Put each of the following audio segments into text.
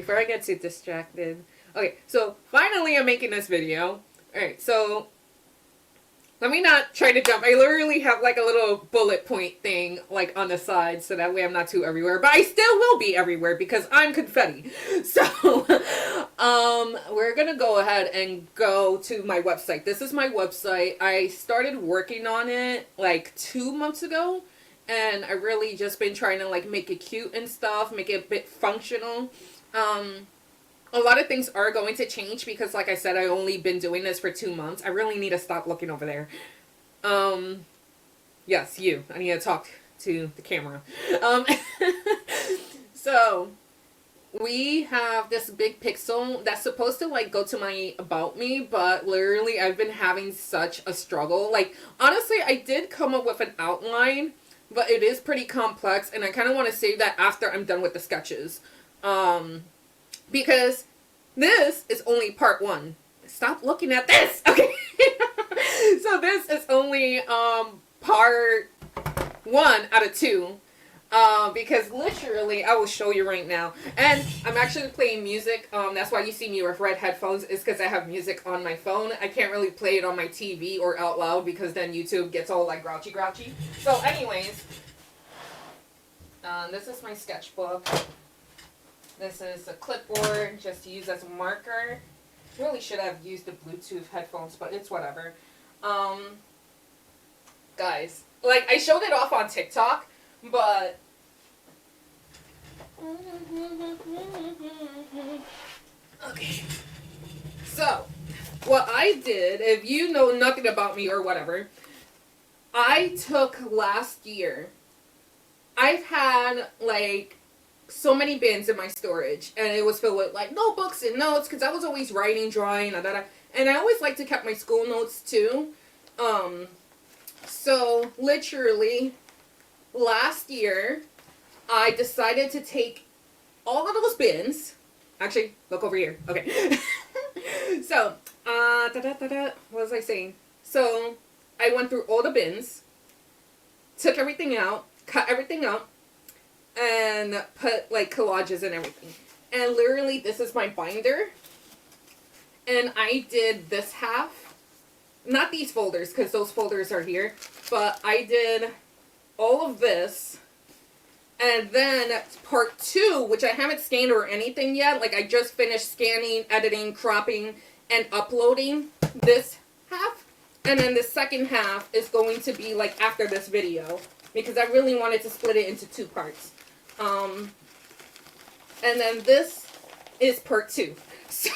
before I get too distracted. Okay, so finally I'm making this video. Alright, so let me not try to jump. I literally have like a little bullet point thing like on the side so that way I'm not too everywhere. But I still will be everywhere because I'm confetti. So we're gonna go ahead and go to my website. This is my website. I started working on it like 2 months ago. And I really just been trying to like make it cute and stuff, make it a bit functional. A lot of things are going to change because, like I said, I only been doing this for 2 months. I really need to stop looking over there. Yes, you. I need to talk to the camera. So we have this big pixel that's supposed to like go to my about me, but literally I've been having such a struggle. Like, honestly, I did come up with an outline, but it is pretty complex, and I kind of want to save that after I'm done with the sketches. Because this is only part 1. Stop looking at this! Okay. So this is only part 1 out of 2. Because literally, I will show you right now. And I'm actually playing music. That's why you see me with red headphones, is because I have music on my phone. I can't really play it on my TV or out loud because then YouTube gets all like grouchy. So anyways, this is my sketchbook. This is a clipboard just to use as a marker. Really should have used the Bluetooth headphones, but it's whatever. Guys, like I showed it off on TikTok, but okay. So, what I did, if you know nothing about me or whatever, I took last year, I've had like so many bins in my storage, and it was filled with like notebooks and notes because I was always writing, drawing, and I always like to keep my school notes too. So literally last year I decided to take all of those bins. Actually, look over here. Okay. So what was I saying? So I went through all the bins, took everything out, cut everything up, and put like collages and everything. And literally this is my binder. And I did this half. Not these folders, because those folders are here. But I did all of this. And then part 2, which I haven't scanned or anything yet. Like I just finished scanning, editing, cropping, and uploading this half. And then the second half is going to be like after this video. Because I really wanted to split it into 2 parts. And then this is part 2. So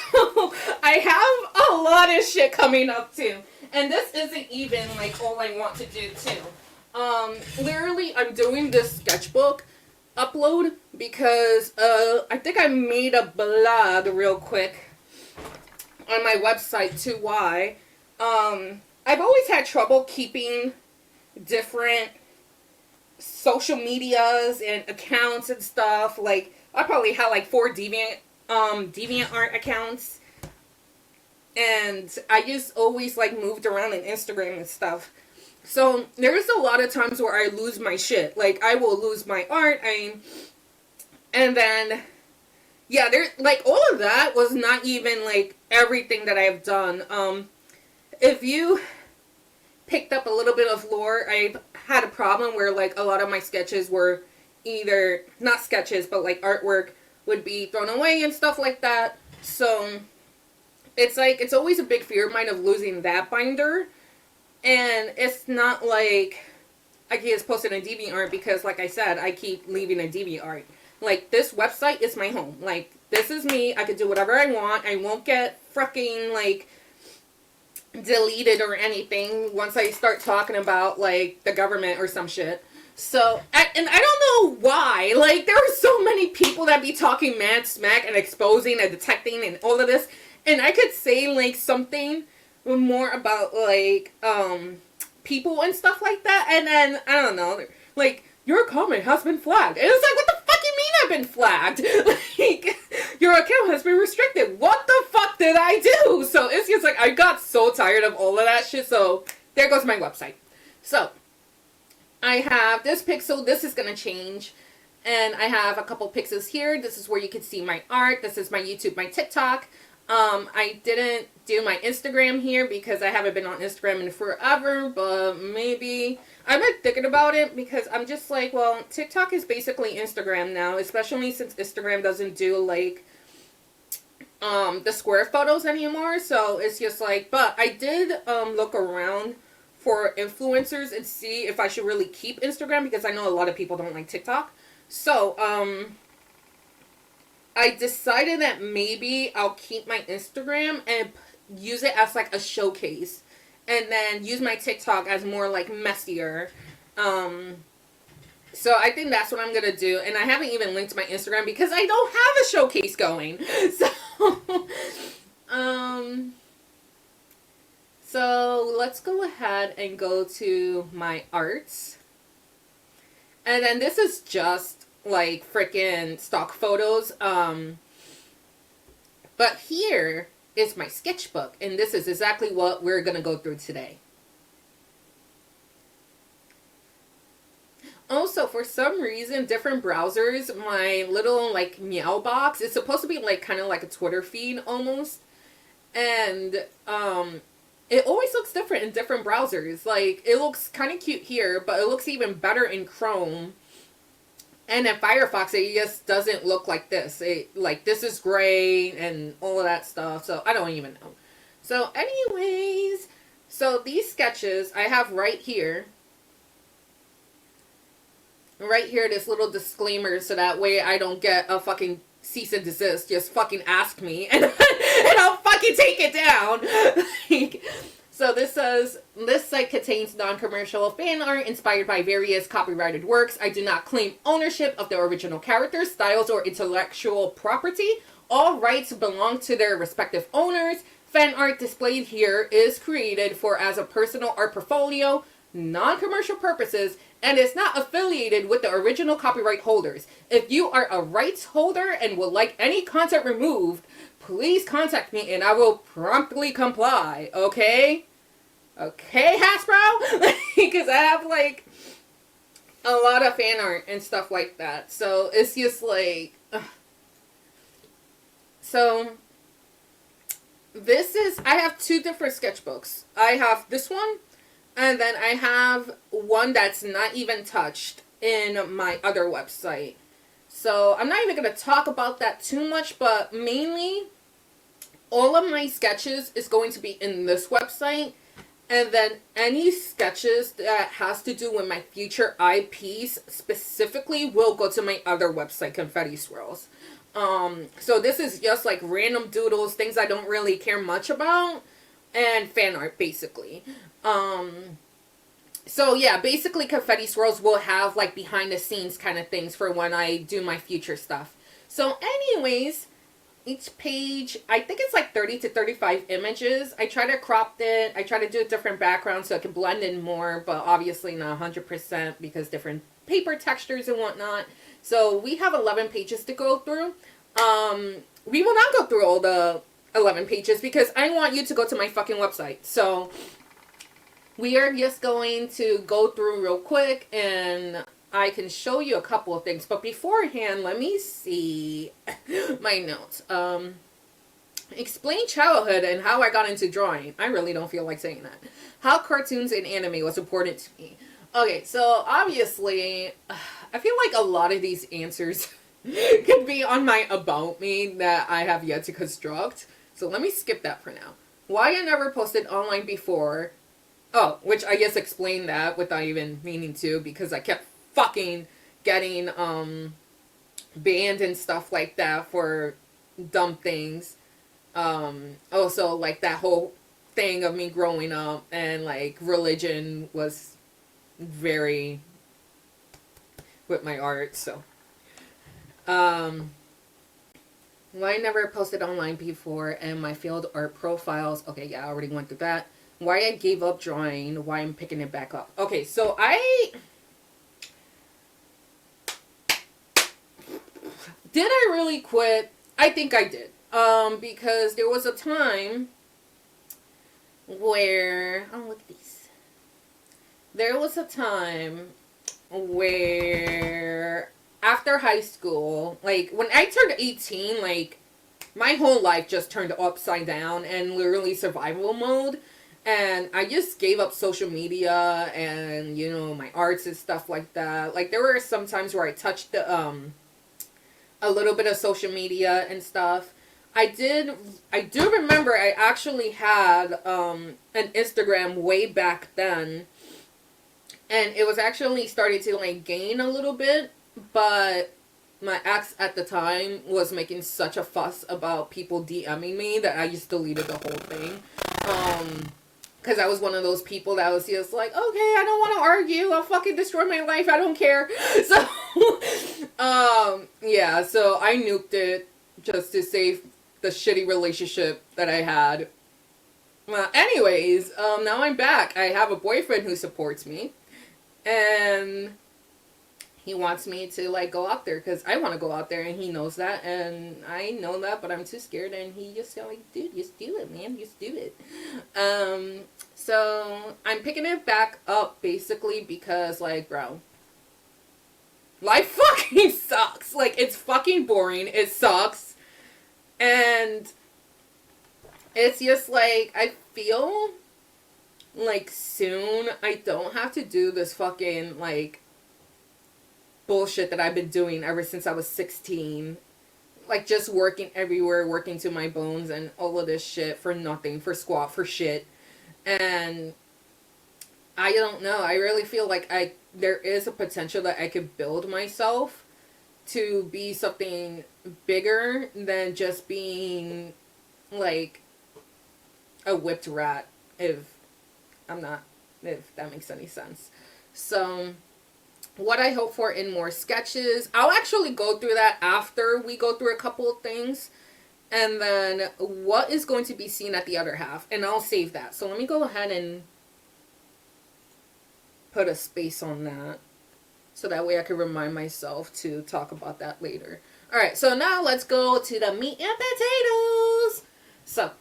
I have a lot of shit coming up too. And this isn't even like all I want to do too. Literally I'm doing this sketchbook upload because I think I made a blog real quick on my website too. Why? I've always had trouble keeping different social medias and accounts and stuff. Like I probably had like 4 DeviantArt accounts, and I just always like moved around in Instagram and stuff. So there's a lot of times where I lose my shit. Like I will lose my art, and then yeah, there like all of that was not even like everything that I've done. If you picked up a little bit of lore, I had a problem where like a lot of my sketches were either not sketches but like artwork would be thrown away and stuff like that. So it's like it's always a big fear of mine of losing that binder. And it's not like I can just post it in DeviantArt because like I said, I keep leaving a DeviantArt. Like this website is my home. Like this is me. I can do whatever I want. I won't get fucking like deleted or anything once I start talking about like the government or some shit. So, and I don't know why, like there are so many people that be talking mad smack and exposing and detecting and all of this, and I could say like something more about like people and stuff like that, and then I don't know, like your comment has been flagged, and it's like, what the fuck you mean I've been flagged? Like your account has been restricted. What the fuck did I do? So it's just like I got so tired of all of that shit. So there goes my website. So I have this pixel. This is gonna change. And I have a couple pixels here. This is where you can see my art. This is my YouTube, my TikTok. I didn't do my Instagram here because I haven't been on Instagram in forever, but maybe I've been thinking about it because I'm just like, well, TikTok is basically Instagram now, especially since Instagram doesn't do like the square photos anymore. So it's just like, but I did look around for influencers and see if I should really keep Instagram because I know a lot of people don't like TikTok. So I decided that maybe I'll keep my Instagram and use it as like a showcase, and then use my TikTok as more like messier. So I think that's what I'm gonna do, and I haven't even linked my Instagram because I don't have a showcase going. So let's go ahead and go to my arts, and then this is just like freaking stock photos. But here is my sketchbook, and this is exactly what we're gonna go through today. Also, for some reason, different browsers, my little like meow box is supposed to be like kind of like a Twitter feed almost, and it always looks different in different browsers. Like it looks kind of cute here, but it looks even better in Chrome. And in Firefox, it just doesn't look like this. Like, this is gray and all of that stuff. So, I don't even know. So, anyways. So, these sketches I have right here. Right here, this little disclaimer. So that way I don't get a fucking cease and desist. Just fucking ask me. And I'll fucking take it down. Like, so this says, this site contains non-commercial fan art inspired by various copyrighted works. I do not claim ownership of the original characters, styles, or intellectual property. All rights belong to their respective owners. Fan art displayed here is created for as a personal art portfolio, non-commercial purposes, and is not affiliated with the original copyright holders. If you are a rights holder and would like any content removed, please contact me and I will promptly comply, okay? Okay, Hasbro? Because I have, like, a lot of fan art and stuff like that. So, it's just, like... Ugh. So, this is... I have two different sketchbooks. I have this one, and then I have one that's not even touched in my other website. So, I'm not even going to talk about that too much, but mainly, all of my sketches is going to be in this website. And then any sketches that has to do with my future IPs specifically will go to my other website, Confetti Swirls. So this is just like random doodles, things I don't really care much about, and fan art, basically. So yeah, basically Confetti Swirls will have like behind the scenes kind of things for when I do my future stuff. So anyways, each page, I think it's like 30 to 35 images. I try to crop it. I try to do a different background so it can blend in more, but obviously not 100% because different paper textures and whatnot. So we have 11 pages to go through. We will not go through all the 11 pages because I want you to go to my fucking website. So we are just going to go through real quick and I can show you a couple of things, but beforehand, let me see my notes. Explain childhood and how I got into drawing. I really don't feel like saying that. How cartoons and anime was important to me. Okay, so obviously, I feel like a lot of these answers could be on my about me that I have yet to construct. So let me skip that for now. Why I never posted online before. Oh, which I just explained that without even meaning to because I kept fucking getting banned and stuff like that for dumb things. Also like that whole thing of me growing up and like religion was very with my art. So well, I never posted online before and my field art profiles. Okay, yeah, I already went through that. Why I gave up drawing, why I'm picking it back up. Okay, so did I really quit? I think I did. Because there was a time where... Oh, look at these. There was a time where after high school, like, when I turned 18, like, my whole life just turned upside down and literally survival mode. And I just gave up social media and, you know, my arts and stuff like that. Like, there were some times where I touched the, a little bit of social media and stuff. I do remember I actually had, an Instagram way back then. And it was actually starting to, like, gain a little bit. But my ex at the time was making such a fuss about people DMing me that I just deleted the whole thing. Because I was one of those people that was just like, okay, I don't want to argue. I'll fucking destroy my life. I don't care. So, yeah, so I nuked it just to save the shitty relationship that I had. Well, anyways, now I'm back. I have a boyfriend who supports me. And he wants me to, like, go out there because I want to go out there, and he knows that, and I know that, but I'm too scared, and he just like, dude, just do it, man, just do it. So I'm picking it back up basically because, like, bro, life fucking sucks. Like, it's fucking boring. It sucks, and it's just like I feel like soon I don't have to do this fucking, like, bullshit that I've been doing ever since I was 16. Like, just working everywhere, working to my bones, and all of this shit for nothing, for squat, for shit. And I don't know. I really feel like there is a potential that I could build myself to be something bigger than just being, like, a whipped rat, if that makes any sense. So, what I hope for in more sketches, I'll actually go through that after we go through a couple of things. And then what is going to be seen at the other half. And I'll save that. So let me go ahead and put a space on that. So that way I can remind myself to talk about that later. Alright, so now let's go to the meat and potatoes. So,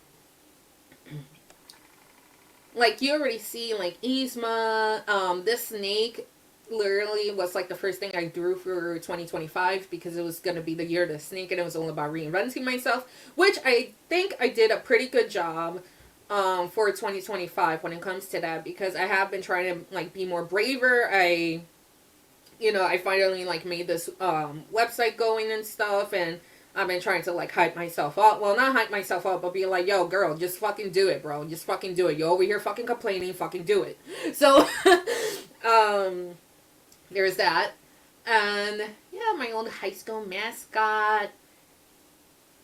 like, you already see, like, Yzma, this snake literally was, like, the first thing I drew for 2025 because it was going to be the year of the snake, and it was all about reinventing myself, which I think I did a pretty good job for 2025 when it comes to that, because I have been trying to, like, be more braver. I finally, like, made this website going and stuff, and I've been trying to, like, hype myself up. Well, not hype myself up, but be like, yo, girl, just fucking do it, bro. Just fucking do it. You're over here fucking complaining. Fucking do it. So, there's that. And, yeah, my old high school mascot.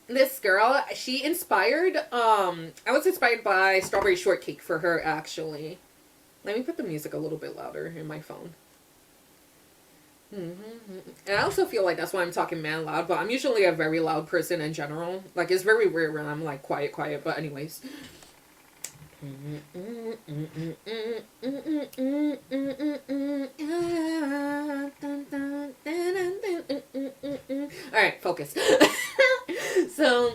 This girl, she inspired, I was inspired by Strawberry Shortcake for her, actually. Let me put the music a little bit louder in my phone. And I also feel like that's why I'm talking mad loud, but I'm usually a very loud person in general. Like, it's very weird when I'm, like, quiet, but anyways. Alright, focus. So,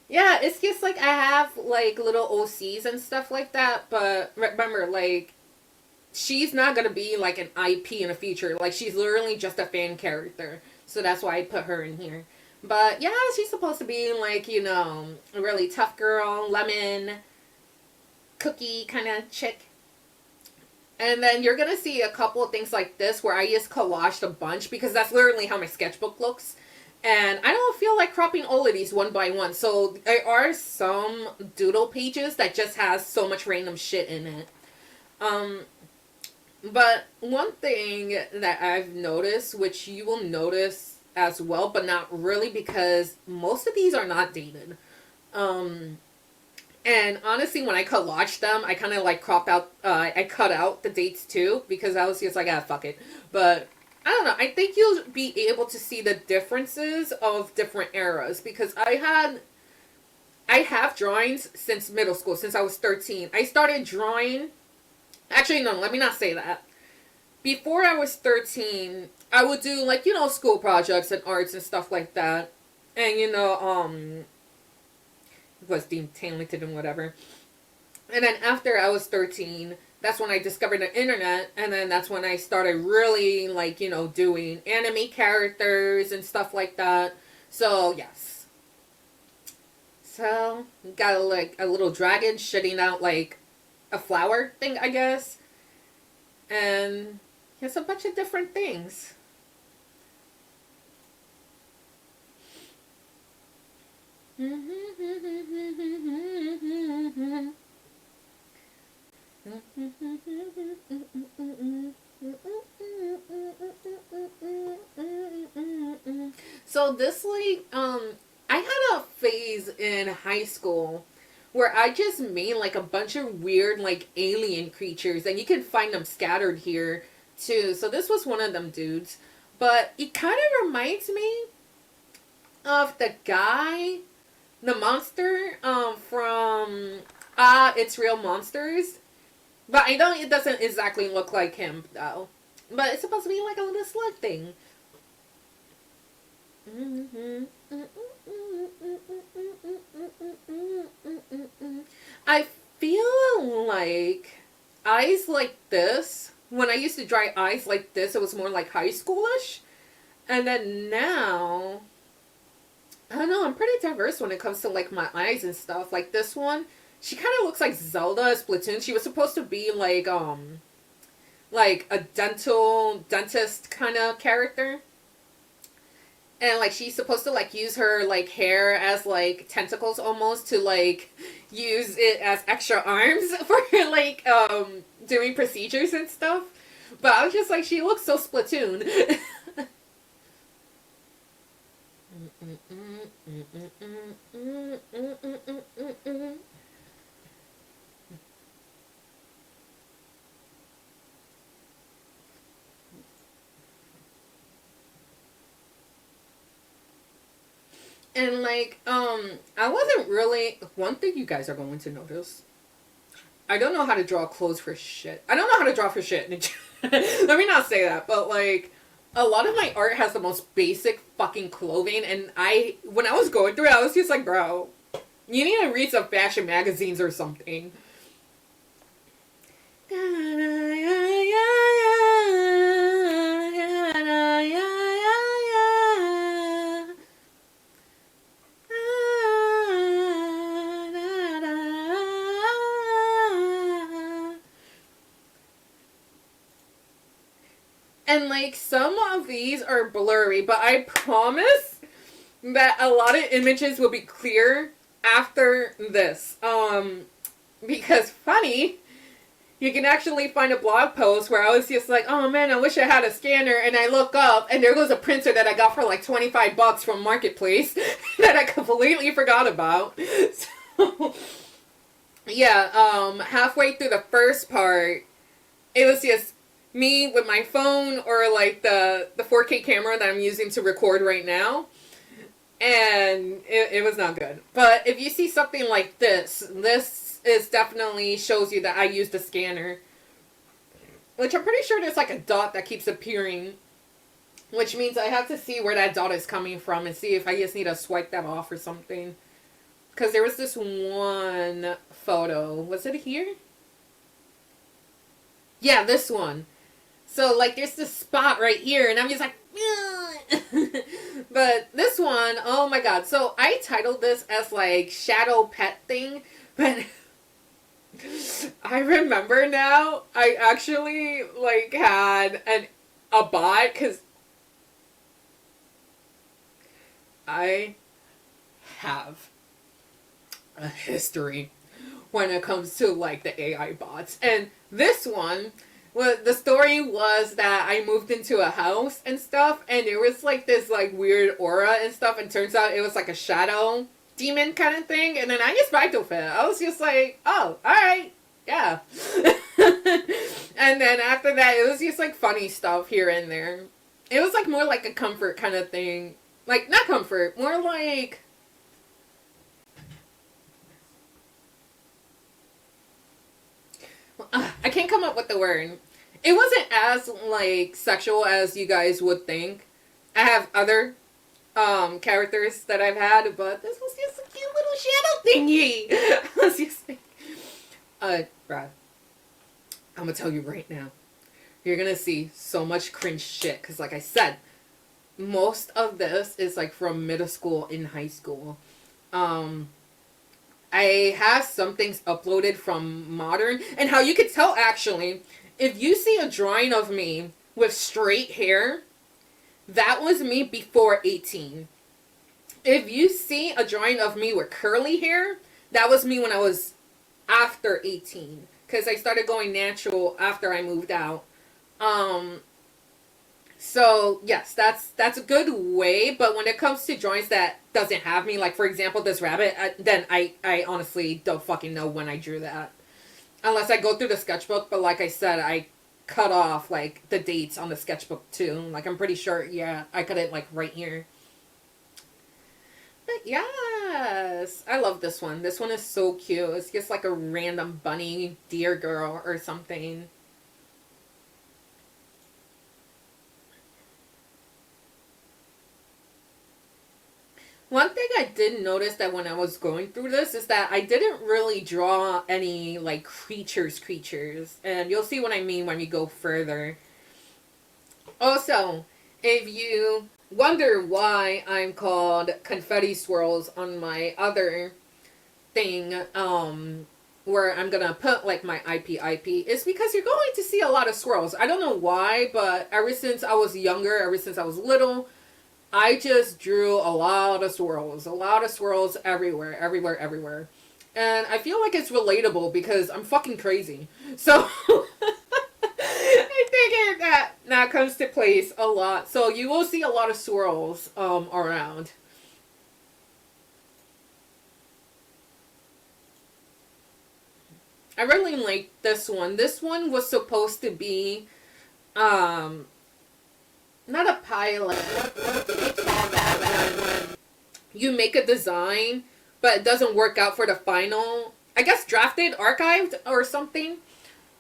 yeah, it's just like I have, like, little OCs and stuff like that, but remember, like, she's not gonna be, like, an IP in the future. Like, she's literally just a fan character. So that's why I put her in here. But, yeah, she's supposed to be, like, you know, a really tough girl, lemon, cookie kind of chick. And then you're gonna see a couple of things like this where I just collaged a bunch, because that's literally how my sketchbook looks. And I don't feel like cropping all of these one by one. So there are some doodle pages that just has so much random shit in it. But one thing that I've noticed, which you will notice as well, but not really, because most of these are not dated. And honestly, when I collaged them, I kind of, like, cropped out, I cut out the dates too, because I was just like, ah, fuck it. But I don't know, I think you'll be able to see the differences of different eras, because I have drawings since middle school, since I was 13. I started drawing. Actually, no, let me not say that. Before I was 13, I would do, like, you know, school projects and arts and stuff like that. And, you know, was deemed talented and whatever. And then after I was 13, that's when I discovered the internet, and then that's when I started really, like, you know, doing anime characters and stuff like that. So, yes. So, got like a little dragon shitting out like a flower thing, I guess. And it's a bunch of different things. So this like I had a phase in high school where I just made like a bunch of weird like alien creatures, and you can find them scattered here too. So this was one of them dudes. But it kind of reminds me of the guy, the monster from It's Real Monsters. But I know it doesn't exactly look like him though. But it's supposed to be like a little slug thing. I feel like eyes like this, when I used to draw eyes like this, it was more like high schoolish. And then now, I don't know, I'm pretty diverse when it comes to like my eyes and stuff. Like this one, she kind of looks like Zelda as Splatoon. She was supposed to be like a dentist kind of character. And like she's supposed to like use her like hair as like tentacles almost to like use it as extra arms for like doing procedures and stuff. But I was just like, she looks so Splatoon. And like, I wasn't really, one thing you guys are going to notice, I don't know how to draw clothes for shit. I don't know how to draw for shit. Let me not say that, but like, a lot of my art has the most basic fucking clothing, and when I was going through it, I was just like, bro, you need to read some fashion magazines or something. And like some of these are blurry, but I promise that a lot of images will be clear after this. Because funny, you can actually find a blog post where I was just like, oh man, I wish I had a scanner, and I look up and there goes a printer that I got for like $25 from Marketplace that I completely forgot about. So yeah, halfway through the first part, it was just me with my phone or like the 4K camera that I'm using to record right now, and it was not good. But if you see something like this is definitely shows you that I used a scanner, which I'm pretty sure there's like a dot that keeps appearing, which means I have to see where that dot is coming from and see if I just need to swipe that off or something. Because there was this one photo, was it here? Yeah, this one. So, like, there's this spot right here, and I'm just like, but this one, oh my god. So, I titled this as, like, shadow pet thing, but I remember now, I actually, like, had a bot, because I have a history when it comes to, like, the AI bots. And this one, well, the story was that I moved into a house and stuff, and there was like this like weird aura and stuff, and turns out it was like a shadow demon kind of thing, and then I just vibed with it. I was just like, oh, alright, yeah. And then after that, it was just like funny stuff here and there. It was like more like a comfort kind of thing. Like, not comfort, more like... I can't come up with the word. It wasn't as, like, sexual as you guys would think. I have other characters that I've had, but this was just a cute little shadow thingy. I was just like, Brad. I'm gonna tell you right now. You're gonna see so much cringe shit. Because, like I said, most of this is like from middle school and high school. Um, I have some things uploaded from modern. And how you could tell, actually, if you see a drawing of me with straight hair, that was me before 18. If you see a drawing of me with curly hair, that was me when I was after 18. Because I started going natural after I moved out. Um, so yes, that's a good way. But when it comes to drawings that doesn't have me, like for example this rabbit, then I honestly don't fucking know when I drew that, unless I go through the sketchbook. But like I said, I cut off like the dates on the sketchbook too. Like I'm pretty sure, yeah, I cut it like right here. But yes, I love this one. This one is so cute. It's just like a random bunny deer girl or something. One thing I did notice that when I was going through this is that I didn't really draw any like creatures, and you'll see what I mean when we go further. Also, if you wonder why I'm called Confetti Swirls on my other thing, where I'm gonna put like my IP, is because you're going to see a lot of swirls. I don't know why, but ever since I was younger, ever since I was little, I just drew a lot of swirls everywhere, everywhere, everywhere. And I feel like it's relatable because I'm fucking crazy. So I figured that comes to place a lot. So you will see a lot of swirls around. I really like this one. This one was supposed to be um not a pilot. What do they call that when you make a design but it doesn't work out for the final? I guess drafted, archived, or something.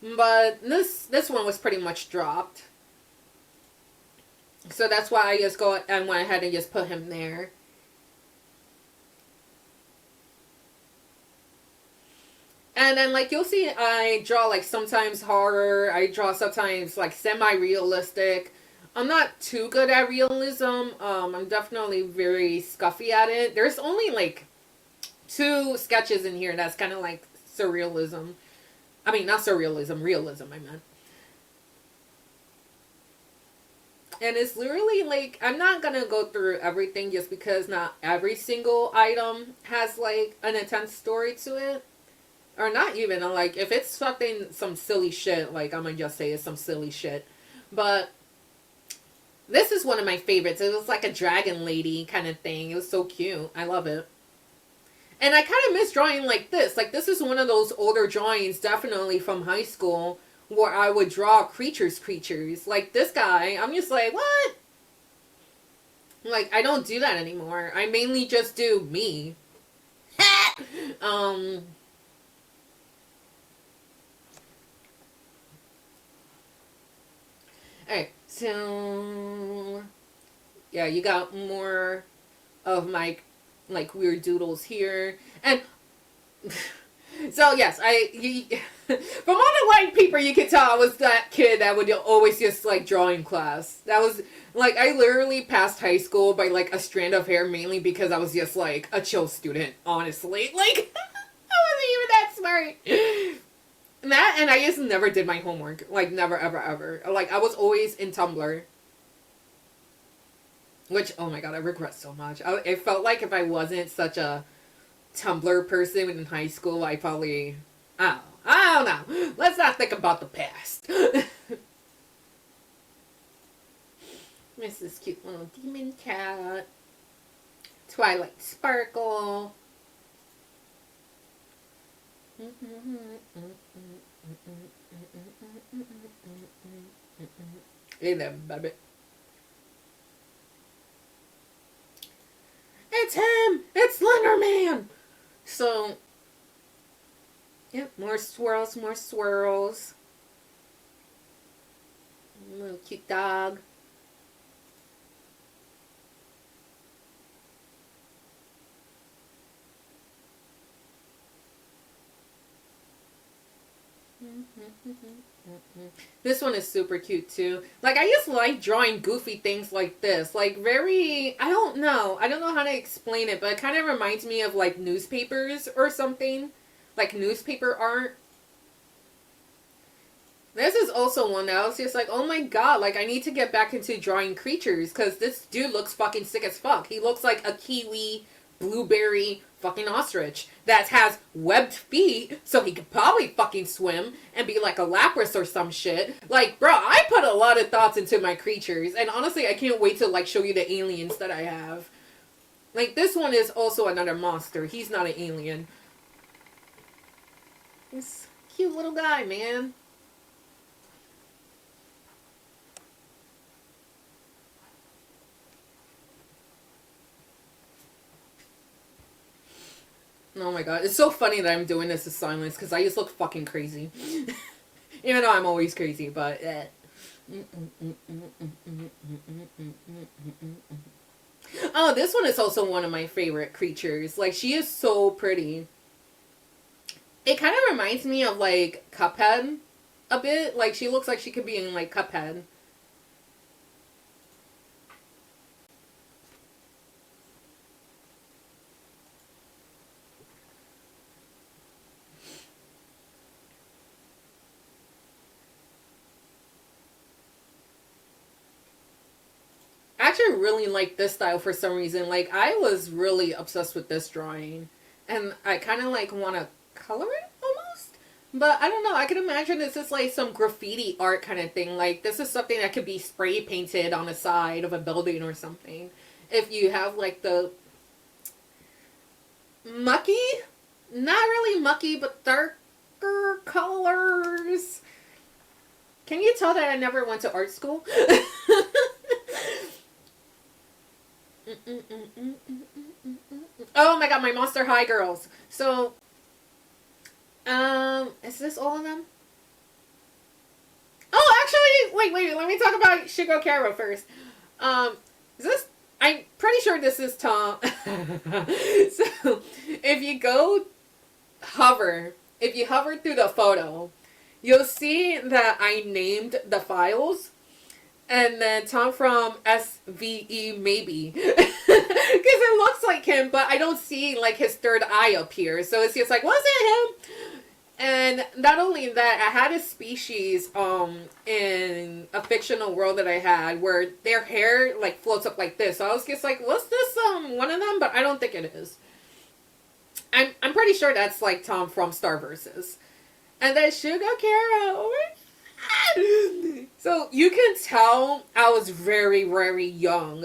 But this one was pretty much dropped. So that's why I just go and went ahead and just put him there. And then like you'll see I draw like sometimes horror, I draw sometimes like semi-realistic. I'm not too good at realism. I'm definitely very scuffy at it. There's only like two sketches in here that's kind of like surrealism. I mean, not surrealism, realism, I meant. And it's literally like, I'm not gonna go through everything just because not every single item has like an intense story to it. Or not even, like, if it's something, some silly shit, like, I'm gonna just say it's some silly shit. But this is one of my favorites. It was like a dragon lady kind of thing. It was so cute. I love it. And I kind of miss drawing like this. Like, this is one of those older drawings, definitely from high school, where I would draw creatures. Like, this guy, I'm just like, what? Like, I don't do that anymore. I mainly just do me. um... Alright, so yeah, you got more of my like weird doodles here, and so yes, from all the white people you could tell I was that kid that would always just like draw in class. That was like I literally passed high school by like a strand of hair, mainly because I was just like a chill student. Honestly, like I wasn't even that smart. That and I just never did my homework. Like never ever ever. Like I was always in Tumblr. Which oh my god, I regret so much. It felt like if I wasn't such a Tumblr person in high school, I probably I don't know. Let's not think about the past. Miss this cute little demon cat. Twilight Sparkle. Hey there, baby. It's him! It's Slenderman! So, yep, more swirls, more swirls. Little cute dog. This one is super cute too. Like, I just like drawing goofy things like this. Like, very, I don't know. I don't know how to explain it, but it kind of reminds me of like newspapers or something. Like newspaper art. This is also one that I was just like, oh my god, like I need to get back into drawing creatures because this dude looks fucking sick as fuck. He looks like a kiwi, blueberry, fucking ostrich that has webbed feet, so he could probably fucking swim and be like a lapras or some shit. Like, bro, I put a lot of thoughts into my creatures, and honestly, I can't wait to like show you the aliens that I have. Like, this one is also another monster. He's not an alien. He's a cute little guy, man. Oh my god, it's so funny that I'm doing this in silence because I just look fucking crazy. Even though I'm always crazy, but... Oh, this one is also one of my favorite creatures. Like, she is so pretty. It kind of reminds me of, like, Cuphead a bit. Like, she looks like she could be in, like, Cuphead. I actually really like this style for some reason. Like, I was really obsessed with this drawing. And I kind of, like, want to color it almost. But I don't know. I can imagine this is, like, some graffiti art kind of thing. Like, this is something that could be spray painted on the side of a building or something. If you have, like, the mucky, not really mucky, but darker colors. Can you tell that I never went to art school? Oh my god, my Monster High girls. So, is this all of them? Oh, actually, wait, let me talk about Shugo Kara first. Is this, I'm pretty sure this is Tom. So, if you hover through the photo, you'll see that I named the files. And then Tom from SVE maybe. Because it looks like him, but I don't see like his third eye up here. So it's just like, was it him? And not only that, I had a species in a fictional world that I had where their hair like floats up like this. So I was just like, was this one of them? But I don't think it is. I'm pretty sure that's like Tom from Star Versus. And then Shugo Kara. Oh my. So you can tell I was very, very young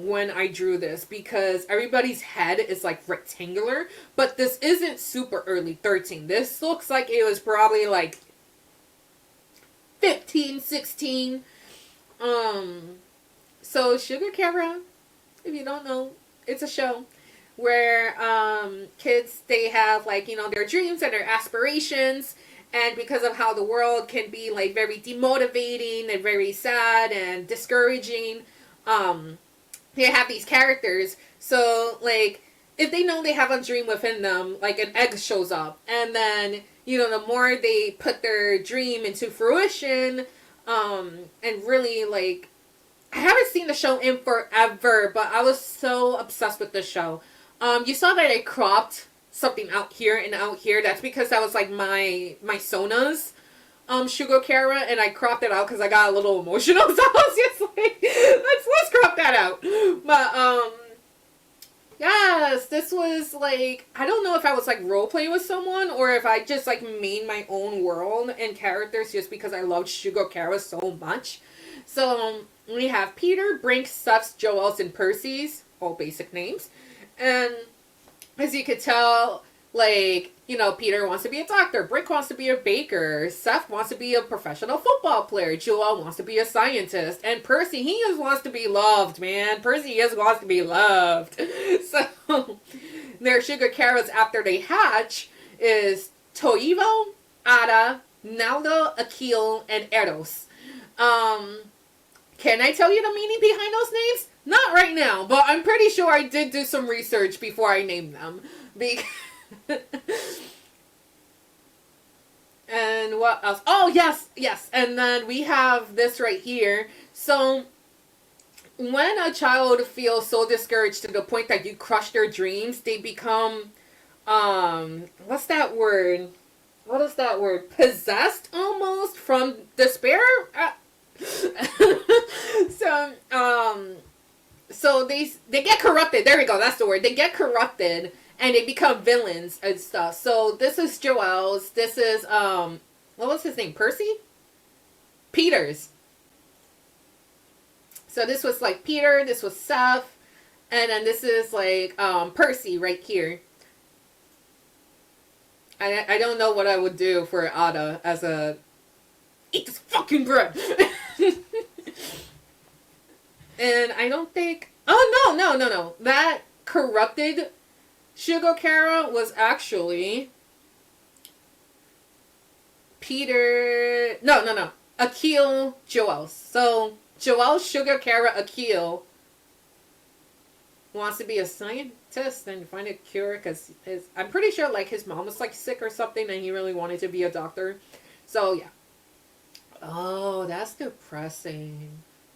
when I drew this because everybody's head is like rectangular, but this isn't super early 13. This looks like it was probably like 15, 16. So Sugar Kara, if you don't know, it's a show where kids, they have like, you know, their dreams and their aspirations. And because of how the world can be like very demotivating and very sad and discouraging, they have these characters. So like if they know they have a dream within them, like an egg shows up, and then you know the more they put their dream into fruition, and really like I haven't seen the show in forever, but I was so obsessed with the show. You saw that I cropped something out here and out here. That's because that was like my Sona's Shugo Kara, and I cropped it out because I got a little emotional. So I was just like, let's crop that out. But yes, this was like, I don't know if I was like role playing with someone or if I just like made my own world and characters just because I loved Shugo Kara so much. So we have Peter, Brink, Seth's, Joel's, and Percy's, all basic names, and as you could tell, like, you know, Peter wants to be a doctor, Brick wants to be a baker, Seth wants to be a professional football player, Joel wants to be a scientist, and Percy, he just wants to be loved, man. Percy just wants to be loved. So, their Sugar Caras after they hatch is Toivo, Ada, Naldo, Akil, and Eros. Can I tell you the meaning behind those names? Not right now, but I'm pretty sure I did do some research before I named them. And what else? Oh, yes, yes. And then we have this right here. So, when a child feels so discouraged to the point that you crush their dreams, they become, what's that word? What is that word? Possessed almost from despair? so, so they get corrupted. There we go. That's the word. They get corrupted and they become villains and stuff. So this is Joel's. This is what was his name? Percy? Peter's. So this was like Peter. This was Seth, and then this is like Percy right here. I don't know what I would do for Ada as a eat this fucking bread. And I don't think. Oh no! That corrupted Sugar Kara was actually Peter. No. Akil Joel. So Joel Sugar Kara Akil wants to be a scientist and find a cure because I'm pretty sure like his mom was like sick or something and he really wanted to be a doctor. So yeah. Oh, that's depressing.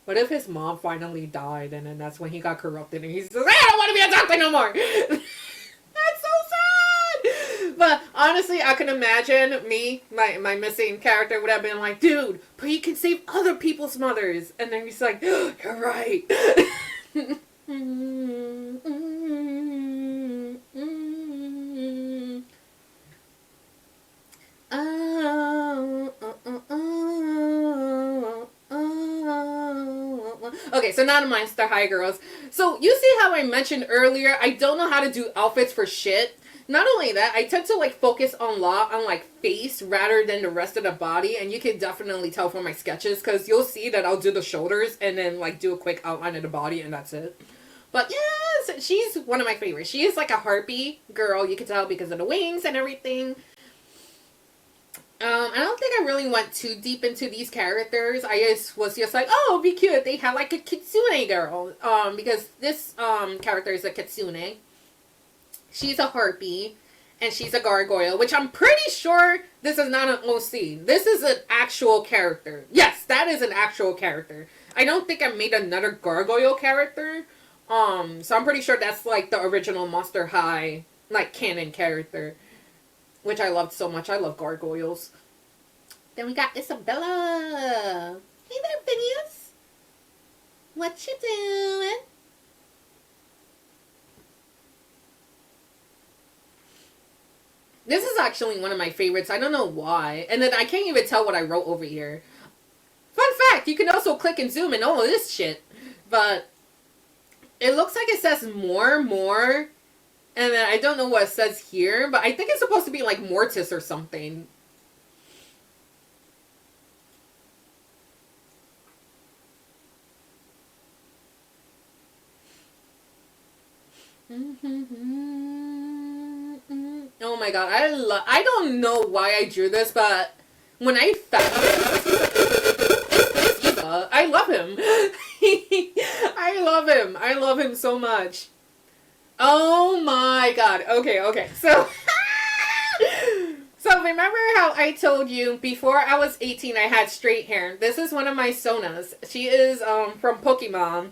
What if his mom finally died and then that's when he got corrupted and he says, I don't want to be a doctor no more. That's so sad. But honestly, I can imagine me, my missing character would have been like, dude, but you can save other people's mothers. And then he's like, oh, you're right. Okay, so now to Monster High girls. So you see how I mentioned earlier, I don't know how to do outfits for shit. Not only that, I tend to like focus a lot on like face rather than the rest of the body, and you can definitely tell from my sketches because you'll see that I'll do the shoulders and then like do a quick outline of the body and that's it. But yes, she's one of my favorites. She is like a harpy girl, you can tell because of the wings and everything. I don't think I really went too deep into these characters. I just was just like, oh, it'd be cute. They had like a kitsune girl. Because this character is a kitsune. She's a harpy. And she's a gargoyle. Which I'm pretty sure this is not an OC. This is an actual character. Yes, that is an actual character. I don't think I made another gargoyle character. So I'm pretty sure that's like the original Monster High, like, canon character. Which I loved so much. I love gargoyles. Then we got Isabella. Hey there, Phineas. What you doing? This is actually one of my favorites. I don't know why. And then I can't even tell what I wrote over here. Fun fact, you can also click and zoom and all of this shit. But it looks like it says more. And then I don't know what it says here, but I think it's supposed to be like Mortis or something. Oh my god, I don't know why I drew this, but when I found it, I love him. I love him so much. Oh my god. Okay. So remember how I told you before I was 18 I had straight hair. This is one of my Sonas. She is from Pokemon.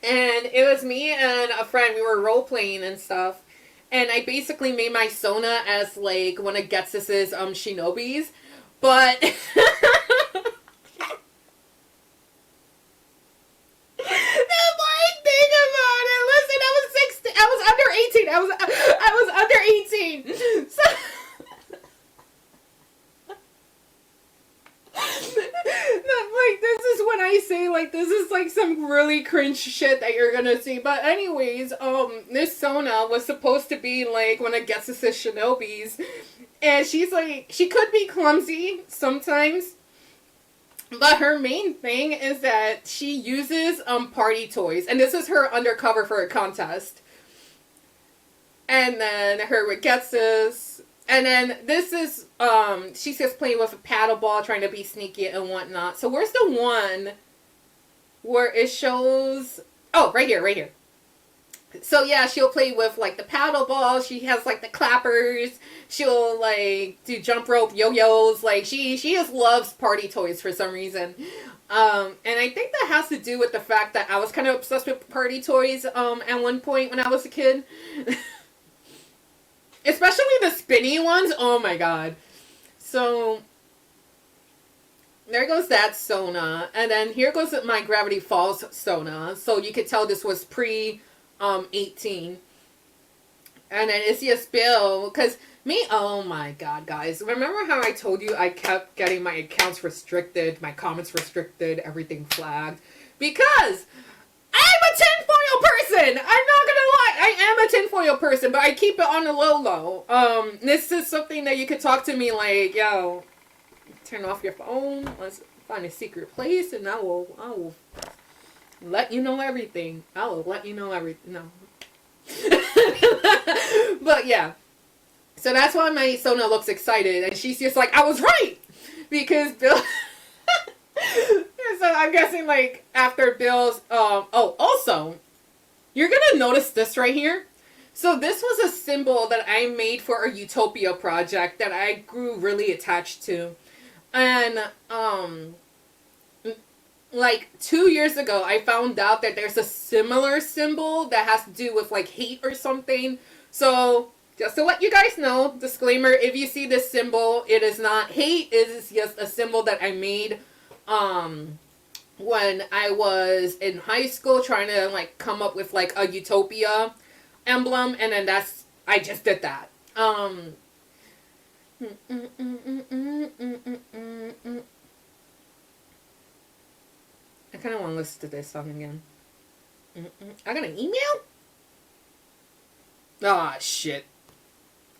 And it was me and a friend. We were role playing and stuff. And I basically made my Sona as like one of Getsus's shinobis. But I was under 18. So like this is when I say like this is like some really cringe shit that you're gonna see. But anyways, this Sona was supposed to be like one of Getsus's shinobis. And she's like she could be clumsy sometimes. But her main thing is that she uses party toys. And this is her undercover for a contest. And then her with Getsus. And then this is, she's just playing with a paddle ball, trying to be sneaky and whatnot. So where's the one where it shows, oh, right here. So yeah, she'll play with like the paddle ball. She has like the clappers. She'll like do jump rope yo-yos. Like she just loves party toys for some reason. And I think that has to do with the fact that I was kind of obsessed with party toys at one point when I was a kid. Especially the spinny ones. Oh my god. So there goes that Sona. And then here goes my Gravity Falls Sona. So you could tell this was pre 18. And then it's just Bill. Because me, oh my god, guys. Remember how I told you I kept getting my accounts restricted, my comments restricted, everything flagged? Because I'm a tinfoil person! I'm not gonna lie, I am a tinfoil person, but I keep it on the low. This is something that you could talk to me like, yo, turn off your phone, let's find a secret place, and I will let you know everything. I will let you know everything. No. But yeah. So that's why my Sona looks excited, and she's just like, I was right! Because Bill... So I'm guessing like after Bill's oh, also you're gonna notice this right here. So this was a symbol that I made for a Utopia project that I grew really attached to. And like 2 years ago I found out that there's a similar symbol that has to do with like hate or something. So just to let you guys know, disclaimer, if you see this symbol, it is not hate, it is just a symbol that I made when I was in high school trying to like come up with like a Utopia emblem, and then I just did that. I kind of want to listen to this song again. I got an email? Ah, shit.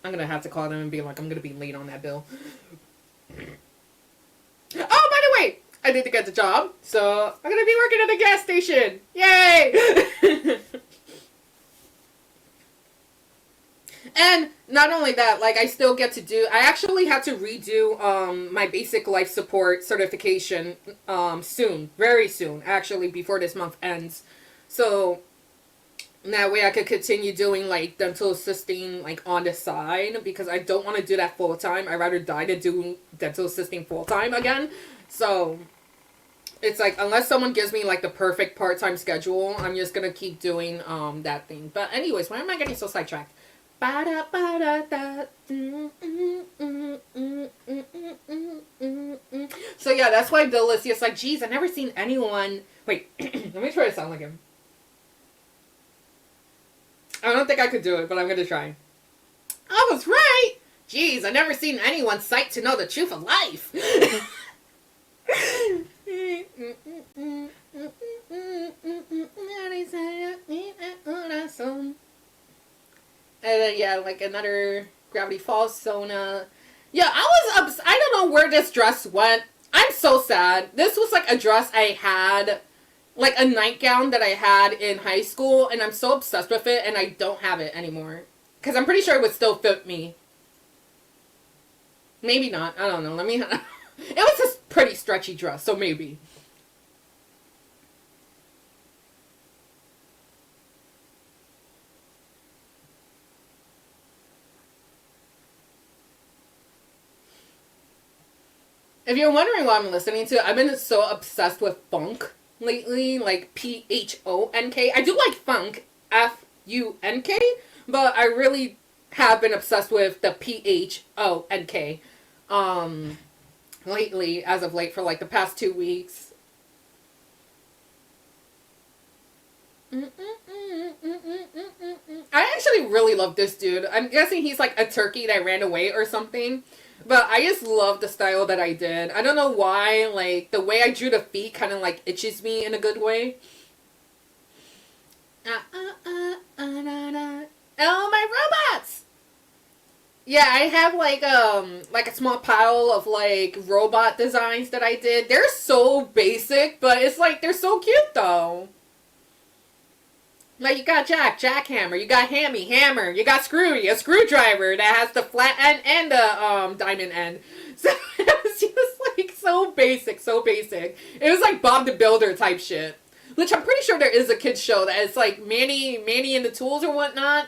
I'm gonna have to call them and be like, I'm gonna be late on that bill. Oh, by the way, I need to get the job, so I'm gonna be working at a gas station. Yay! And not only that, like I still get to do, I actually have to redo my basic life support certification soon, very soon, actually before this month ends. So that way I could continue doing like dental assisting like on the side, because I don't want to do that full time. I'd rather die to do dental assisting full time again. So it's like, unless someone gives me like the perfect part-time schedule, I'm just gonna keep doing that thing. But anyways, why am I getting so sidetracked? So yeah, that's why Bill is just like, geez, I've never seen anyone. Wait, let me try to sound like him. I don't think I could do it, but I'm gonna try. I was right! Geez, I've never seen anyone psyched to know the truth of life. And then yeah, like another Gravity Falls Sona. Yeah, I don't know where this dress went. I'm so sad. This was like a dress I had, like a nightgown that I had in high school, and I'm so obsessed with it, and I don't have it anymore. Because I'm pretty sure it would still fit me. Maybe not. I don't know. Let me... It was a pretty stretchy dress, so maybe. If you're wondering what I'm listening to, I've been so obsessed with funk lately, like Phonk. I do like funk, Funk, but I really have been obsessed with the Phonk lately, as of late, for like the past 2 weeks. I actually really love this dude. I'm guessing he's like a turkey that ran away or something. But I just love the style that I did. I don't know why, like, the way I drew the feet kind of, like, itches me in a good way. Oh, my robots! Yeah, I have, like a small pile of, like, robot designs that I did. They're so basic, but it's, like, they're so cute, though. Like, you got jackhammer, you got hammer, you got Screwy, a screwdriver that has the flat end and the diamond end. So it was just like so basic. It was like Bob the Builder type shit. Which I'm pretty sure there is a kids show that is like Manny and the Tools or whatnot.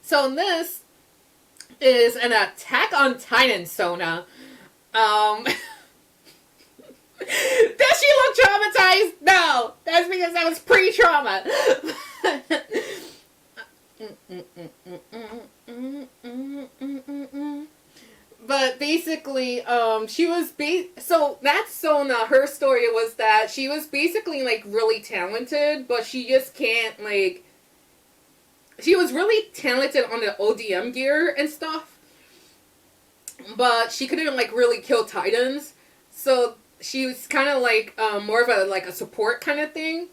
So this is an Attack on Titan Sona. Does she look traumatized? No, that's because I was pre-trauma. But basically, she was so that's Sona. Her story was that she was basically like really talented, but she just can't like. She was really talented on the ODM gear and stuff, but she couldn't like really kill Titans. So she was kind of like more of a like a support kind of thing.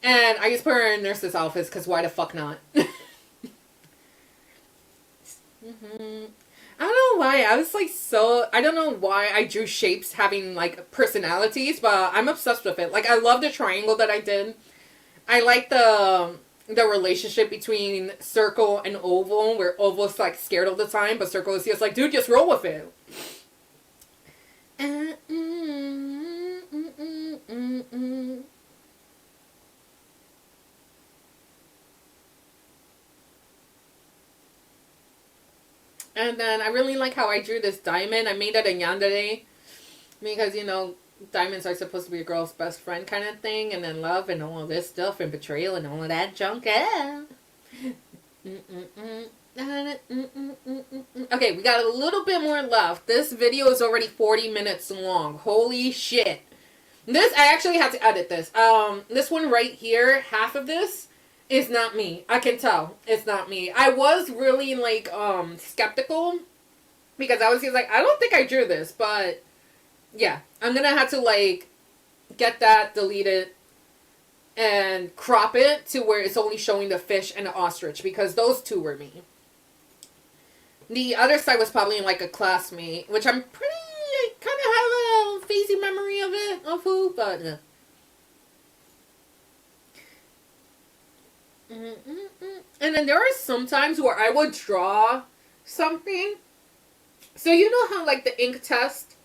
And I just put her in nurse's office because why the fuck not? I don't know why. I was like I don't know why I drew shapes having like personalities, but I'm obsessed with it. Like I love the triangle that I did. I like the relationship between Circle and Oval, where Oval's like scared all the time, but Circle is just like, dude, just roll with it. And then I really like how I drew this diamond. I made it a yandere because, you know, diamonds are supposed to be a girl's best friend kind of thing, and then love and all of this stuff and betrayal and all of that junk. Okay, we got a little bit more left. This video is already 40 minutes long. Holy shit. This, I actually had to edit this. This one right here, half of this is not me. I can tell it's not me. I was really like skeptical because I was just like, I don't think I drew this, but yeah, I'm gonna have to like get that deleted and crop it to where it's only showing the fish and the ostrich because those two were me. The other side was probably like a classmate, which I'm pretty, I kind of have a phasey memory of it, of who, but And then there are some times where I would draw something. So you know how like the ink test,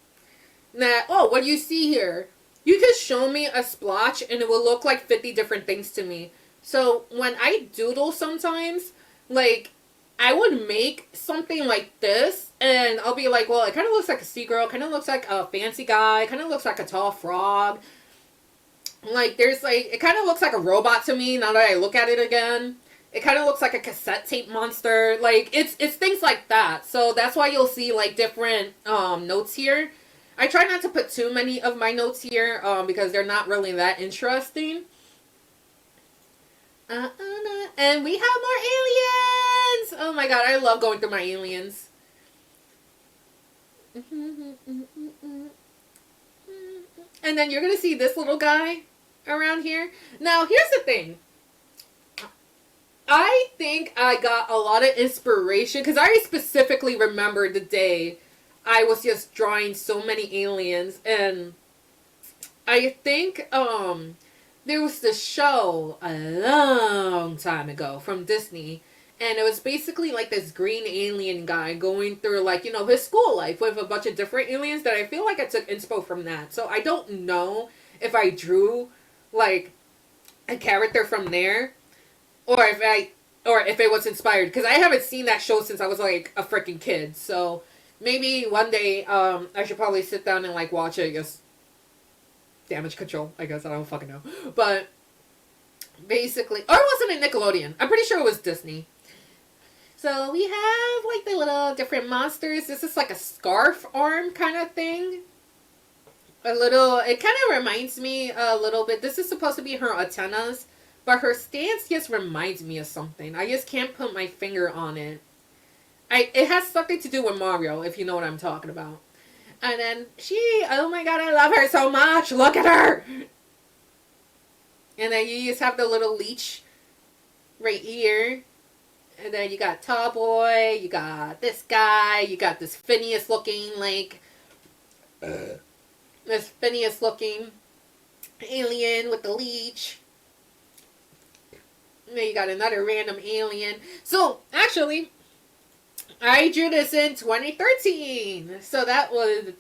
that, oh, what do you see here? You just show me a splotch and it will look like 50 different things to me. So when I doodle sometimes, like, I would make something like this and I'll be like, well, it kind of looks like a sea girl, kind of looks like a fancy guy, kind of looks like a tall frog. Like, there's like, it kind of looks like a robot to me now that I look at it again. It kind of looks like a cassette tape monster. Like, it's things like that. So that's why you'll see like different notes here. I try not to put too many of my notes here because they're not really that interesting. And we have more aliens! Oh my god, I love going through my aliens. And then you're going to see this little guy around here. Now, here's the thing. I think I got a lot of inspiration because I specifically remember the day I was just drawing so many aliens, and I think there was this show a long time ago from Disney, and it was basically like this green alien guy going through like, you know, his school life with a bunch of different aliens that I feel like I took inspo from that. So I don't know if I drew like a character from there or if it was inspired, because I haven't seen that show since I was like a freaking kid. So maybe one day, I should probably sit down and, like, watch it, just damage control, I guess, I don't fucking know. But, basically, or was it a Nickelodeon? I'm pretty sure it was Disney. So, we have, like, the little different monsters. This is, like, a scarf arm kind of thing. It kind of reminds me a little bit, this is supposed to be her antennas, but her stance just reminds me of something. I just can't put my finger on it. It has something to do with Mario, if you know what I'm talking about. And then oh my god, I love her so much. Look at her. And then you just have the little leech right here. And then you got Tall Boy, you got this guy, you got this Phineas looking like This Phineas looking alien with the leech. And then you got another random alien. So, actually, I drew this in 2013. So that was...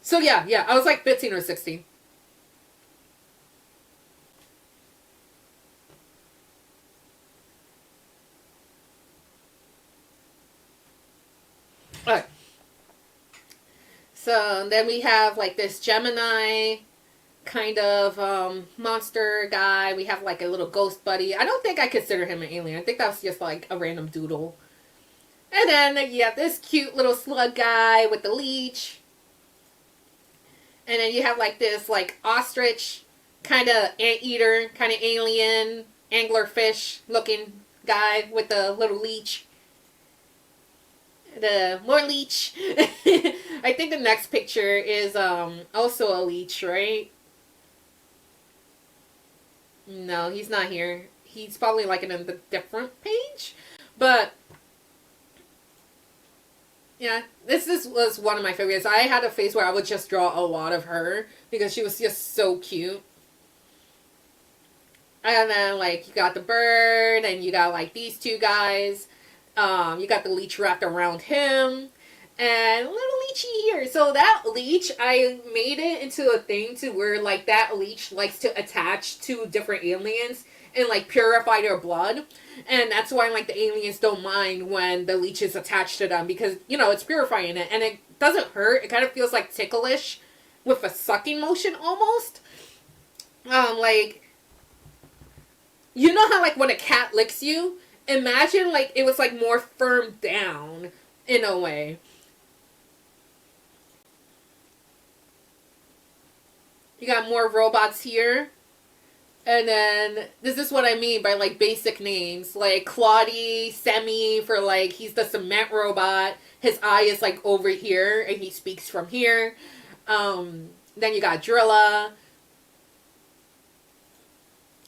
So yeah, I was like 15 or 16. Alright. So then we have like this Gemini kind of monster guy. We have like a little ghost buddy. I don't think I consider him an alien. I think that was just like a random doodle. And then you have this cute little slug guy with the leech. And then you have like this like ostrich kind of anteater, kind of alien, anglerfish looking guy with the little leech. The more leech. I think the next picture is also a leech, right? No, he's not here. He's probably like in a different page. But yeah, this was one of my favorites. I had a phase where I would just draw a lot of her because she was just so cute. And then like you got the bird and you got like these two guys. You got the leech wrapped around him. And little leechy here. So that leech, I made it into a thing to where like that leech likes to attach to different aliens and like purify their blood. And that's why like the aliens don't mind when the leech is attached to them because, you know, it's purifying it. And it doesn't hurt. It kind of feels like ticklish with a sucking motion almost. Like, you know how like when a cat licks you? Imagine like it was like more firm down in a way. You got more robots here. And then, this is what I mean by, like, basic names. Like, Claudie, Semi, for, like, he's the cement robot. His eye is, like, over here, and he speaks from here. Then you got Drilla.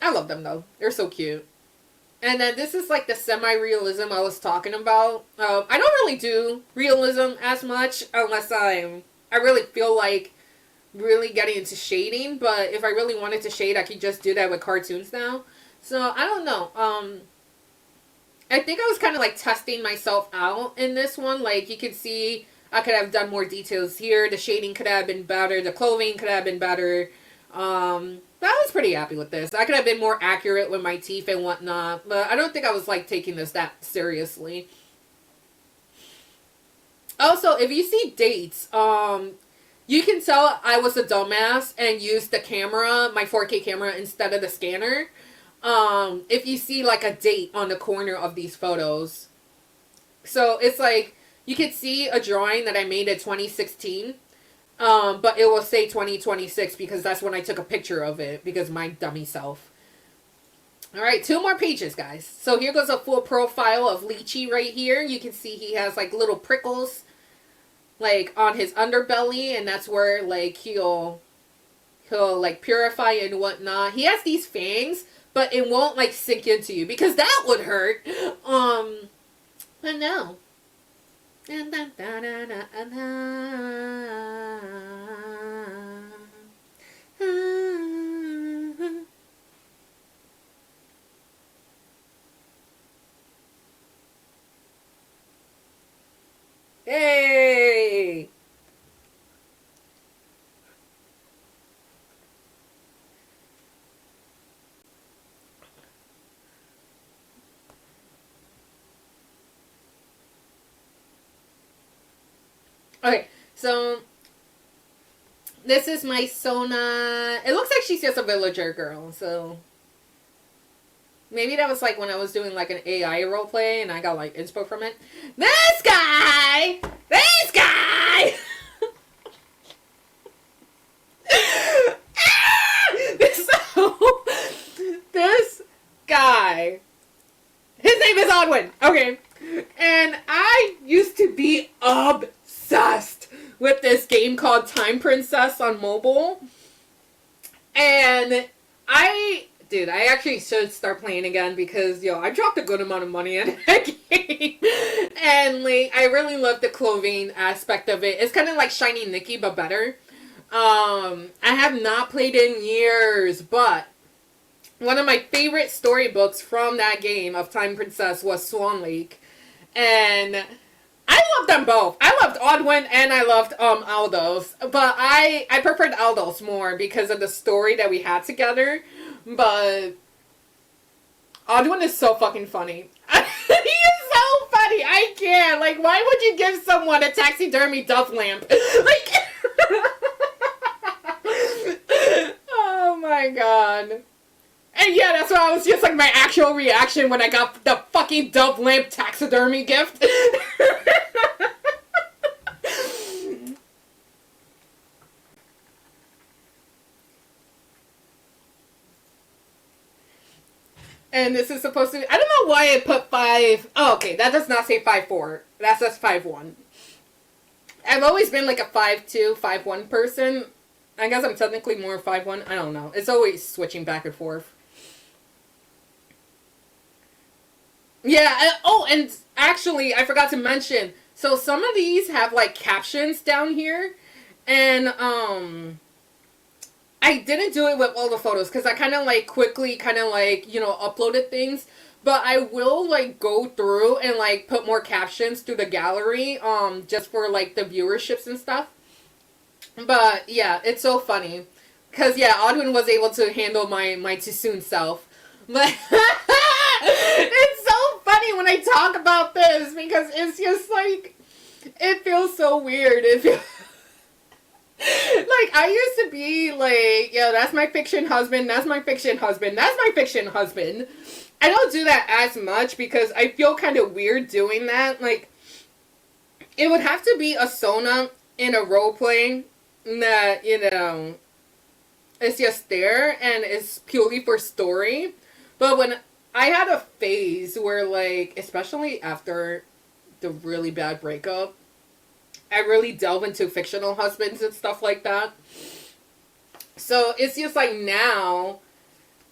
I love them, though. They're so cute. And then this is, like, the semi-realism I was talking about. I don't really do realism as much unless I really feel like really getting into shading, but if I really wanted to shade, I could just do that with cartoons now. So I don't know. I think I was kind of like testing myself out in this one. Like you could see, I could have done more details here. The shading could have been better. The clothing could have been better. I was pretty happy with this. I could have been more accurate with my teeth and whatnot, but I don't think I was like taking this that seriously. Also, if you see dates, you can tell I was a dumbass and used the camera, my 4K camera, instead of the scanner. If you see like a date on the corner of these photos. So it's like, you can see a drawing that I made in 2016. But it will say 2026 because that's when I took a picture of it because my dummy self. Alright, 2 more pages, guys. So here goes a full profile of Lychee right here. You can see he has like little prickles like on his underbelly, and that's where like he'll like purify and whatnot. He has these fangs, but it won't like sink into you because that would hurt. But no. Hey! Okay, so this is my Sona. It looks like she's just a villager girl, so maybe that was like when I was doing like an AI roleplay and I got like inspo from it. This guy! This guy! So, this guy. His name is Odwin. Okay. And I used to be obsessed with this game called Time Princess on mobile. And I Dude, I actually should start playing again because, yo, I dropped a good amount of money in that game. And, like, I really love the clothing aspect of it. It's kind of like Shiny Nikki, but better. I have not played in years, but one of my favorite storybooks from that game of Time Princess was Swan Lake. And I loved them both. I loved Odwin and I loved Aldous. But I preferred Aldous more because of the story that we had together. But Odwin is so fucking funny. He is so funny. I can't. Like, why would you give someone a taxidermy duff lamp? Like, oh my god. And yeah, that's why I was just like my actual reaction when I got the fucking duff lamp taxidermy gift. And this is supposed to be, I don't know why I put 5. Oh, okay, that does not say 5'4". That says 5'1". I've always been like a 5'2", 5'1" person. I guess I'm technically more 5'1". I don't know. It's always switching back and forth. Yeah, oh, and actually, I forgot to mention, so some of these have like captions down here. And, I didn't do it with all the photos because I kind of like quickly kind of like, you know, uploaded things. But I will like go through and like put more captions through the gallery just for like the viewerships and stuff. But yeah, it's so funny. Because yeah, Odwin was able to handle my too soon self. But it's so funny when I talk about this because it's just like, it feels so weird. It feels... Like, I used to be like, yo, that's my fiction husband, that's my fiction husband, that's my fiction husband. I don't do that as much because I feel kind of weird doing that. Like, it would have to be a Sona in a role-play that, you know, is just there and is purely for story. But when I had a phase where, like, especially after the really bad breakup, I really delve into fictional husbands and stuff like that. So it's just like now,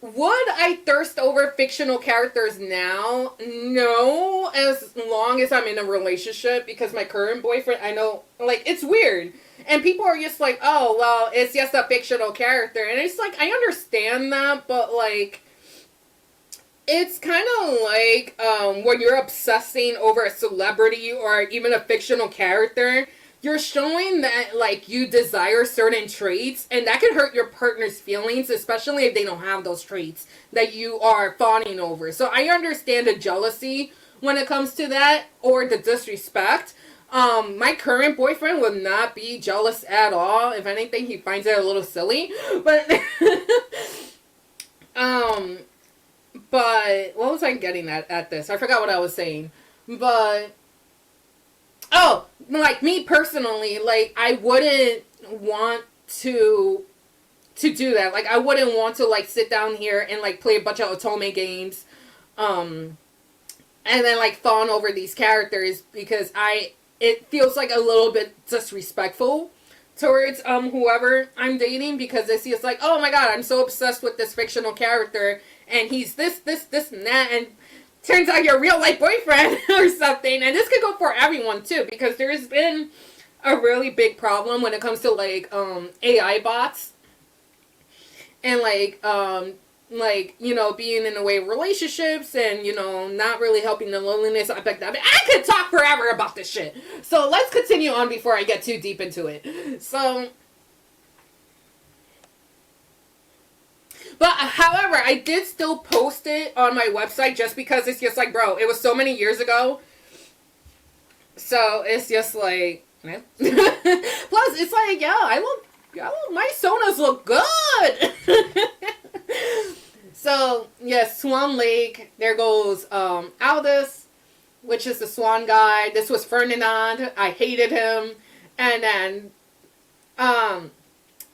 would I thirst over fictional characters now? No, as long as I'm in a relationship, because my current boyfriend, I know, like, it's weird. And people are just like, oh, well, it's just a fictional character. And it's like, I understand that, but like, it's kind of like when you're obsessing over a celebrity or even a fictional character, you're showing that like you desire certain traits, and that can hurt your partner's feelings, especially if they don't have those traits that you are fawning over. So I understand the jealousy when it comes to that, or the disrespect. My current boyfriend would not be jealous at all. If anything, he finds it a little silly. But But what was I getting at this? I forgot what I was saying. But oh, like me personally, like I wouldn't want to do that. Like I wouldn't want to like sit down here and like play a bunch of Otome games, and then like fawn over these characters because it feels like a little bit disrespectful towards whoever I'm dating, because it's just like, oh my god, I'm so obsessed with this fictional character and he's this and that, and turns out you're a real life boyfriend or something. And this could go for everyone too, because there's been a really big problem when it comes to like AI bots and like, you know, being in a way of relationships and, you know, not really helping the loneliness aspect of it. I could talk forever about this shit. So let's continue on before I get too deep into it. So, but however, I did still post it on my website just because it's just like, bro, it was so many years ago. So it's just like, plus it's like, yeah, I love my Sonas look good. So, yes, Swan Lake. There goes Aldous, which is the swan guy. This was Ferdinand. I hated him. And then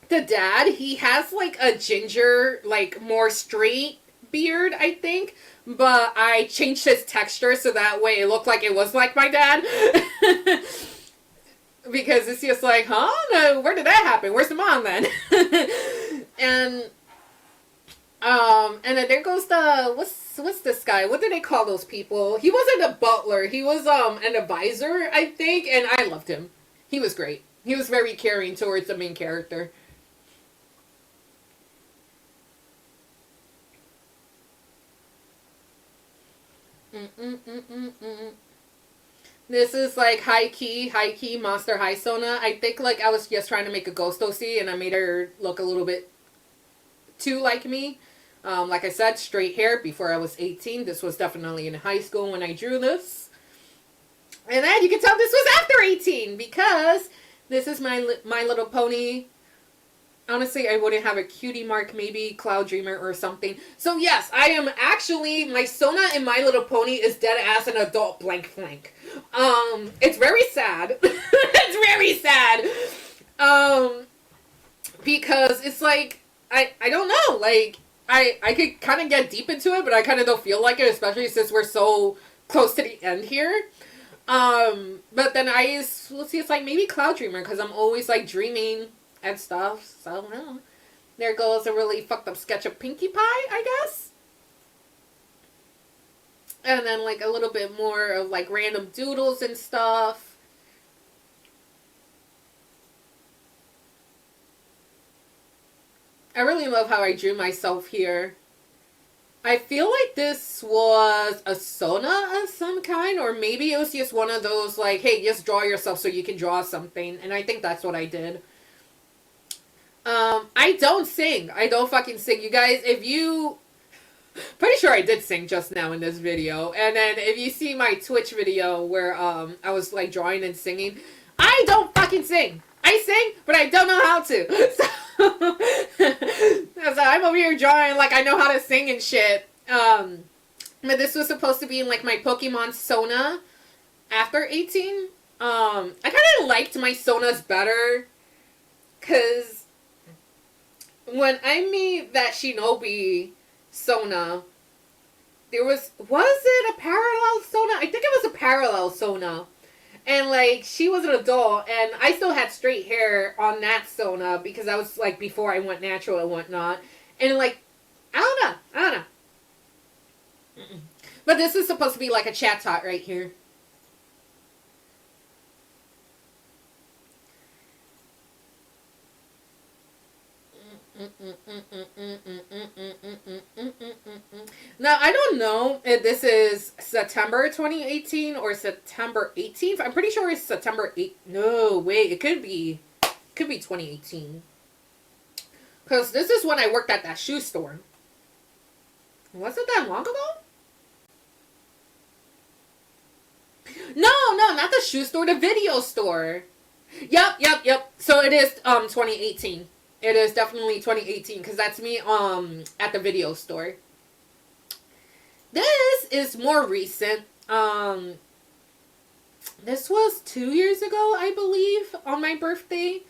the dad, he has like a ginger, like more straight beard, I think. But I changed his texture so that way it looked like it was like my dad. Because it's just like, huh? No, where did that happen? Where's the mom then? And And then there goes the what's this guy? What do they call those people? He wasn't a butler. He was an advisor, I think, and I loved him. He was great. He was very caring towards the main character. Mm-mm-mm-mm-mm. This is like high key Monster High Sona. I think like I was just trying to make a ghost OC and I made her look a little bit too like me. Like I said, straight hair before I was 18. This was definitely in high school when I drew this. And then you can tell this was after 18 because this is my Little Pony. Honestly, I wouldn't have a cutie mark, maybe Cloud Dreamer or something. So yes, I am actually, my Sona in My Little Pony is dead ass an adult blank flank. It's very sad. It's very sad. Because it's like, I don't know, like, I could kind of get deep into it, but I kind of don't feel like it, especially since we're so close to the end here. But then let's see, it's like maybe Cloud Dreamer, because I'm always like dreaming and stuff, so no. There goes a really fucked up sketch of Pinkie Pie, I guess. And then like a little bit more of like random doodles and stuff. I really love how I drew myself here. I feel like this was a Sona of some kind, or maybe it was just one of those like, hey, just draw yourself so you can draw something. And I think that's what I did. I don't sing. I don't fucking sing. You guys, if you... Pretty sure I did sing just now in this video. And then if you see my Twitch video where I was like drawing and singing, I don't fucking sing. I sing, but I don't know how to. So I'm over here drawing like I know how to sing and shit. But this was supposed to be in like my Pokemon Sona after 18. I kind of liked my Sonas better because when I made that Shinobi Sona, there was it a parallel Sona? I think it was a parallel Sona. And like she was an adult and I still had straight hair on that Sona because I was like before I went natural and whatnot. And like I don't know. Mm-mm. But this is supposed to be like a chat tot right here. Now, I don't know if this is September 2018 or September 18th. I'm pretty sure it's September 8th. No, wait, it could be 2018. Because this is when I worked at that shoe store. Was it that long ago? No, not the shoe store, the video store. Yep. So it is 2018. It is definitely 2018 because that's me at the video store. This is more recent. This was 2 years ago, I believe, on my birthday.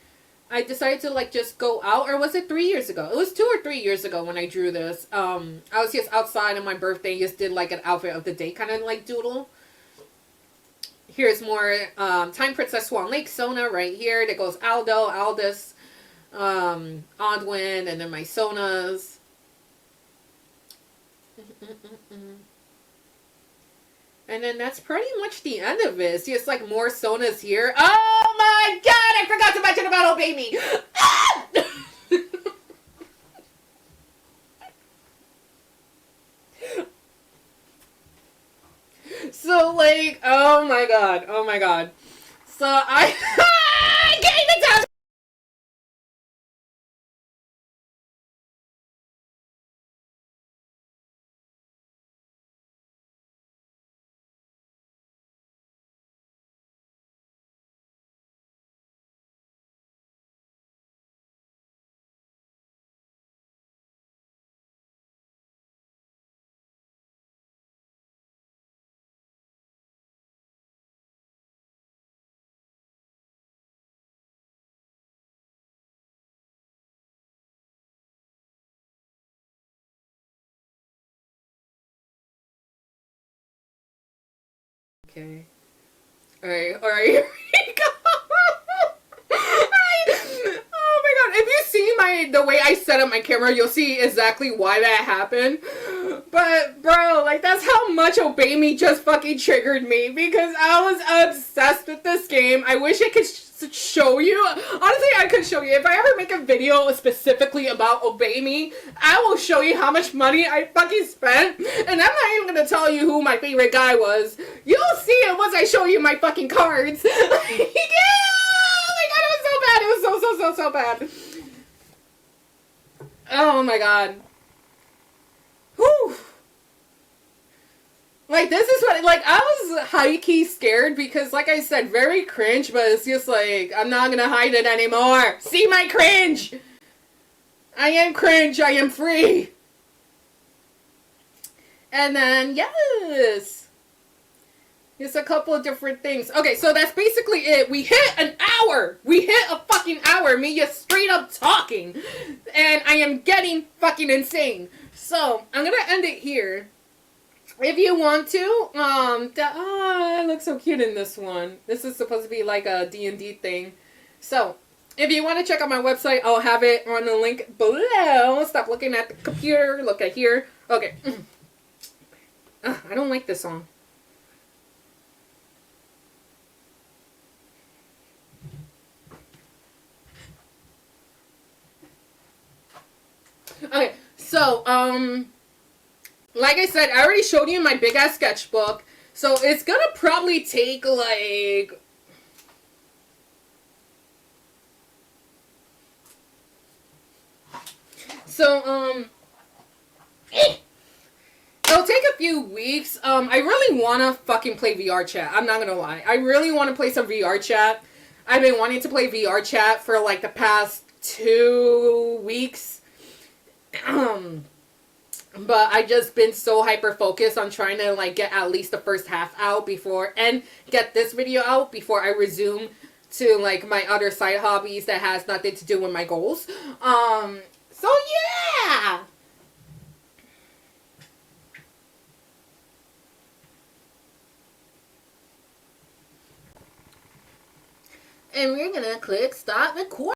I decided to like just go out, or was it 3 years ago? It was 2 or 3 years ago when I drew this. I was just outside on my birthday, just did like an outfit of the day kind of like doodle. Here's more Time Princess Swan Lake Sona right here. There goes Aldo, Aldous, Odwin, and then my Sonas. And then that's pretty much the end of it. It's just like more Sonas here. Oh my god, I forgot to mention about Obey Me. So like, oh my god. So I can't even tell. Okay. Alright, here we go. Oh my god, if you see the way I set up my camera, you'll see exactly why that happened. But, bro, like, that's how much Obey Me just fucking triggered me, because I was obsessed with this game. I wish I could show you. Honestly, I could show you. If I ever make a video specifically about Obey Me, I will show you how much money I fucking spent. And I'm not even gonna tell you who my favorite guy was. You'll see it once I show you my fucking cards. Yeah! Oh my god, it was so bad. It was so bad. Oh my god. Whew. Like, this is what, like, I was high-key scared because, like I said, very cringe, but it's just like, I'm not gonna hide it anymore. See my cringe! I am cringe, I am free. And then, yes. Just a couple of different things. Okay, so that's basically it. We hit an hour. We hit a fucking hour. Me just straight up talking. And I am getting fucking insane. So, I'm gonna end it here. If you want to, I look so cute in this one. This is supposed to be like a D&D thing. So, if you want to check out my website, I'll have it on the link below. Stop looking at the computer. Look at here. Okay. I don't like this song. Okay, so, like I said, I already showed you my big-ass sketchbook. So, it's gonna probably take, like... So, it'll take a few weeks. I really wanna fucking play VR chat. I'm not gonna lie. I really wanna play some VR chat. I've been wanting to play VR chat for, like, the past 2 weeks. But I just been so hyper focused on trying to like get at least the first half out before and get this video out before I resume to like my other side hobbies that has nothing to do with my goals. So yeah. And we're gonna click stop recording.